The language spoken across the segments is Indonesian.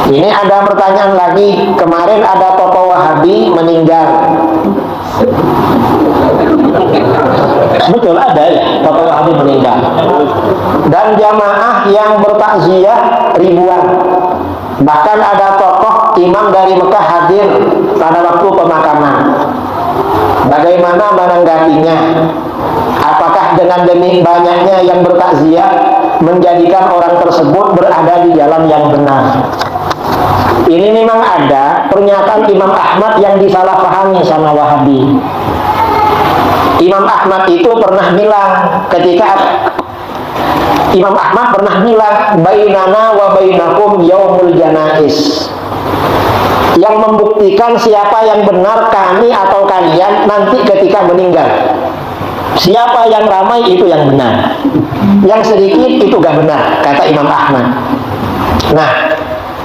Ini ada pertanyaan lagi. Kemarin ada tokoh Wahabi meninggal. Betul, ada ya, tokoh Wahabi meninggal. Dan jamaah yang bertakziah ribuan. Bahkan ada tokoh imam dari Mekah hadir pada waktu pemakaman. Bagaimana menanggapinya? Apakah dengan demi banyaknya yang bertakziah menjadikan orang tersebut berada di jalan yang benar? Ini memang ada pernyataan Imam Ahmad yang disalahpahami sama Wahabi. Imam Ahmad itu pernah bilang, ketika Imam Ahmad pernah bilang, bainana wa bainakum yaumul janais, yang membuktikan siapa yang benar, kami atau kalian nanti ketika meninggal. Siapa yang ramai itu yang benar, yang sedikit itu gak benar, kata Imam Ahmad. Nah,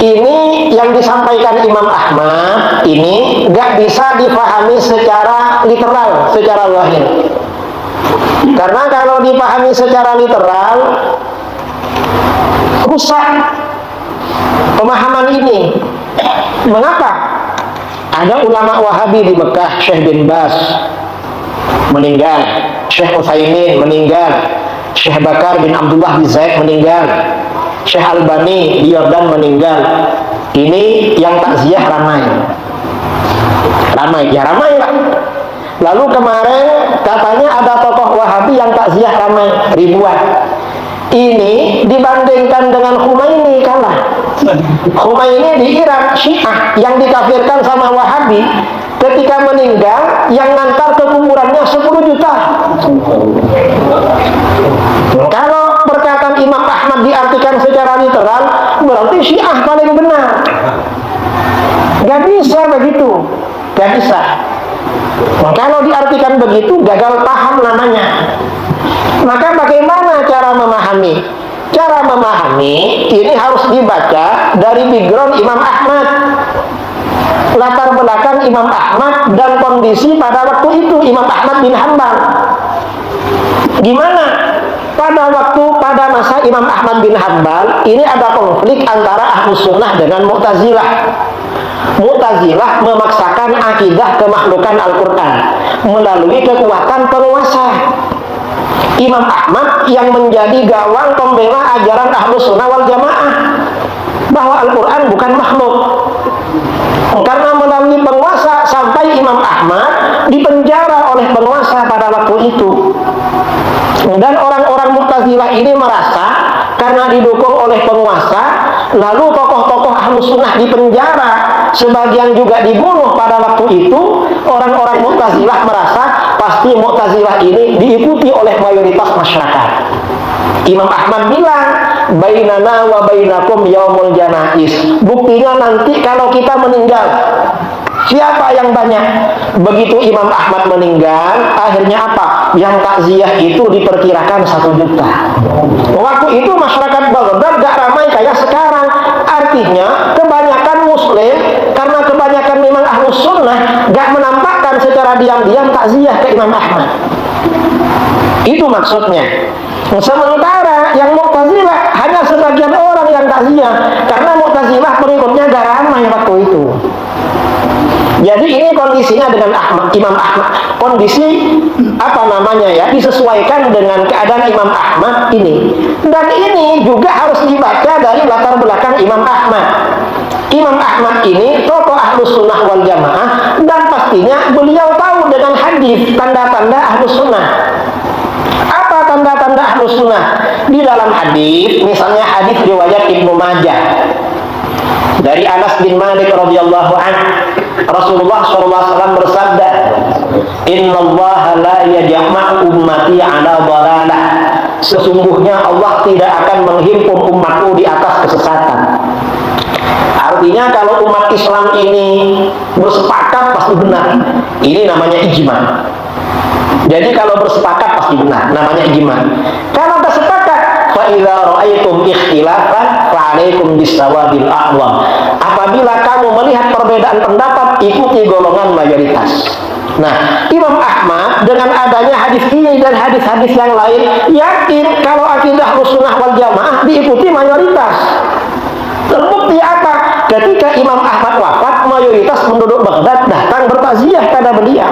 ini yang disampaikan Imam Ahmad ini gak bisa dipahami secara literal, secara zahir. Karena kalau dipahami secara literal, rusak pemahaman ini. Mengapa? Ada ulama Wahabi di Mekah, Syekh bin Baz meninggal, Syekh Utsaimin meninggal, Syekh Bakar bin Abdullah bin Zaid meninggal, Syekh Albani di Yordan meninggal. Ini yang takziah ramai. Ramai, ya ramai lah. Lalu kemarin katanya ada tokoh Wahabi yang takziah ramai ribuan. Ini dibandingkan dengan Khomeini kalah. Khomeini di Irak, Syiah yang dikafirkan sama Wahabi, ketika meninggal yang ngantar ke kuburannya 10 juta. Kalau perkataan Imam Ahmad diartikan secara literal, berarti Syiah paling benar. Gak bisa begitu, gak bisa. Kalau diartikan begitu, gagal paham namanya. Maka bagaimana cara memahami? Cara memahami ini harus dibaca dari background Imam Ahmad, latar belakang Imam Ahmad dan kondisi pada waktu itu Imam Ahmad bin Hanbal. Gimana? Pada masa Imam Ahmad bin Hanbal ini ada konflik antara Ahlus Sunnah dengan Mu'tazilah. Mu'tazilah memaksakan akidah kemakhlukan Al-Quran melalui kekuatan penguasa. Imam Ahmad yang menjadi gawang pembela ajaran Ahlus Sunnah wal Jamaah bahwa Al-Quran bukan makhluk. Karena melalui penguasa sampai Imam Ahmad dipenjara oleh penguasa pada waktu itu. Dan orang-orang Mu'tazilah ini merasa karena didukung oleh penguasa, lalu tokoh-tokoh Ahlus Sunnah dipenjara, sebagian juga dibunuh pada waktu itu. Orang-orang Mu'tazilah merasa pasti Mu'tazilah ini diikuti oleh mayoritas masyarakat. Imam Ahmad bilang, bainana wa bainakum yaumul janais. Buktinya nanti kalau kita meninggal, siapa yang banyak? Begitu Imam Ahmad meninggal, akhirnya apa? Yang takziah itu diperkirakan 1 juta. Waktu itu masyarakat Baghdad gak ramai kayak sekarang. Artinya kebanyakan Muslim, karena kebanyakan memang Ahlus Sunnah, gak menampakkan secara diam-diam takziah ke Imam Ahmad. Itu maksudnya. Sementara yang Mu'tazilah hanya sebagian orang yang takziah, karena Mu'tazilah pengikutnya gak ramai waktu itu. Jadi ini kondisinya dengan Imam Ahmad. Kondisi disesuaikan dengan keadaan Imam Ahmad ini. Dan ini juga harus dibaca dari latar belakang Imam Ahmad. Imam Ahmad ini tokoh Ahlus Sunnah wal Jamaah, dan pastinya beliau tahu dengan hadis tanda-tanda Ahlus Sunnah. Apa tanda-tanda Ahlus Sunnah? Di dalam hadis, misalnya hadis riwayat Ibnu Majah dari Anas bin Malik radhiyallahu anhu, Rasulullah SAW bersabda, Innallaha la yajma'u ummati ala dhalalah. Sesungguhnya Allah tidak akan menghimpun umatku di atas kesesatan. Artinya kalau umat Islam ini bersepakat pasti benar. Ini namanya ijma. Jadi kalau bersepakat pasti benar, namanya ijma. Kalau tak sepakat, fa idza ra'aytum ikhtilafan fa 'alaikum bis-sawabil a'wam. Apabila kamu melihat perbedaan pendapat, ikuti golongan mayoritas. Nah, Imam Ahmad dengan adanya hadis ini dan hadis-hadis yang lain yakin kalau akidah Sunnah wal Jamaah diikuti mayoritas. Terbukti apa? ketika Imam Ahmad wafat, mayoritas penduduk Baghdad datang bertaziah pada beliau.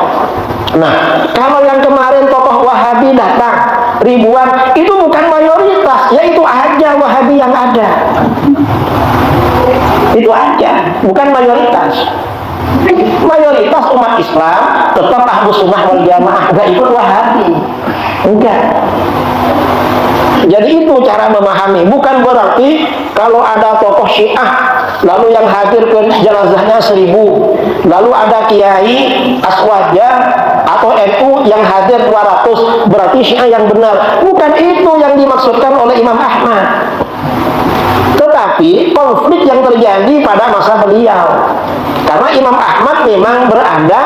Nah, kalau yang kemarin tokoh Wahabi datang ribuan, itu bukan mayoritas, yaitu aja Wahabi yang ada. Itu aja, bukan mayoritas. Mayoritas umat Islam tetap Ahlus Sunnah wal Jamaah, nggak ikut Wahabi, enggak. Jadi itu cara memahami. Bukan berarti kalau ada tokoh Syiah lalu yang hadir ke jenazahnya 1000, lalu ada Kiai Aswaja atau NU yang hadir 200, berarti Syiah yang benar. Bukan itu yang dimaksudkan oleh Imam Ahmad. Tetapi konflik yang terjadi pada masa beliau, karena Imam Ahmad memang berada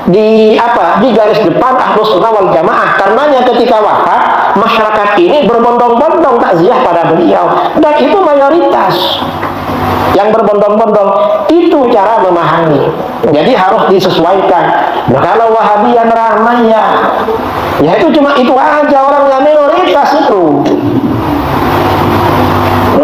di garis depan Ahlus Sunnah wal Jamaah. Karenanya ketika wafat, masyarakat ini berbondong-bondong takziah pada beliau, dan itu mayoritas yang berbondong-bondong. Itu cara memahami. Jadi harus disesuaikan. Nah, kalau Wahabi yang ramai ya itu cuma itu aja, orang yang minoritas itu.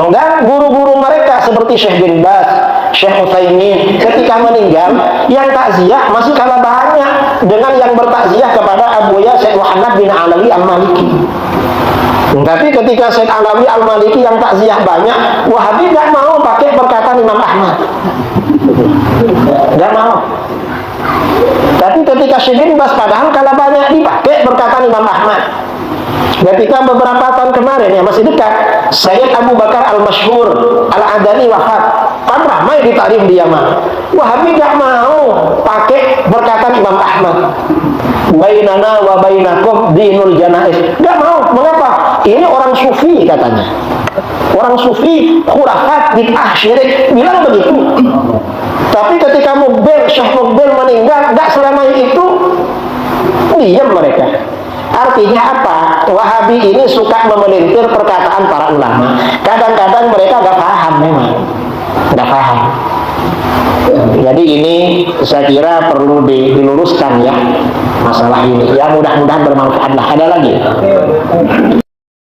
Dan guru-guru mereka seperti Syekh bin Baz, Syekh Utsaimin, ketika meninggal yang takziah masih kalah banyak dengan yang bertakziah kepada Abu Ya Syekh Muhammad bin Alawi Al-Maliki. Tapi ketika Syekh Alawi Al-Maliki yang takziah banyak, Wahabi gak mau pakai perkataan Imam Ahmad, gak mau. Tapi ketika Syekh bin Baz padahal kalah banyak dipakai perkataan Imam Ahmad. Ketika beberapa tahun kemarin, masih dekat, Sayyid Abu Bakar Al-Masyhur Al-Adani wafat, kan ramai di tarikh di Yaman. Wahabi gak mau pakai perkataan Imam Ahmad, bainana wa bainakum dinul janaiz. Gak mau. Mengapa? Ini orang sufi katanya. Orang sufi, khurafat, bid'ah, syirik, bilang begitu. Tapi ketika Syekh Mukbil meninggal, gak selama itu diam mereka. Artinya apa? Wahabi ini suka memelintir perkataan para ulama. Kadang-kadang mereka gak paham, memang gak paham. Jadi ini saya kira perlu diluruskan ya, masalah ini. Ya mudah-mudahan bermanfaat lah. Ada lagi?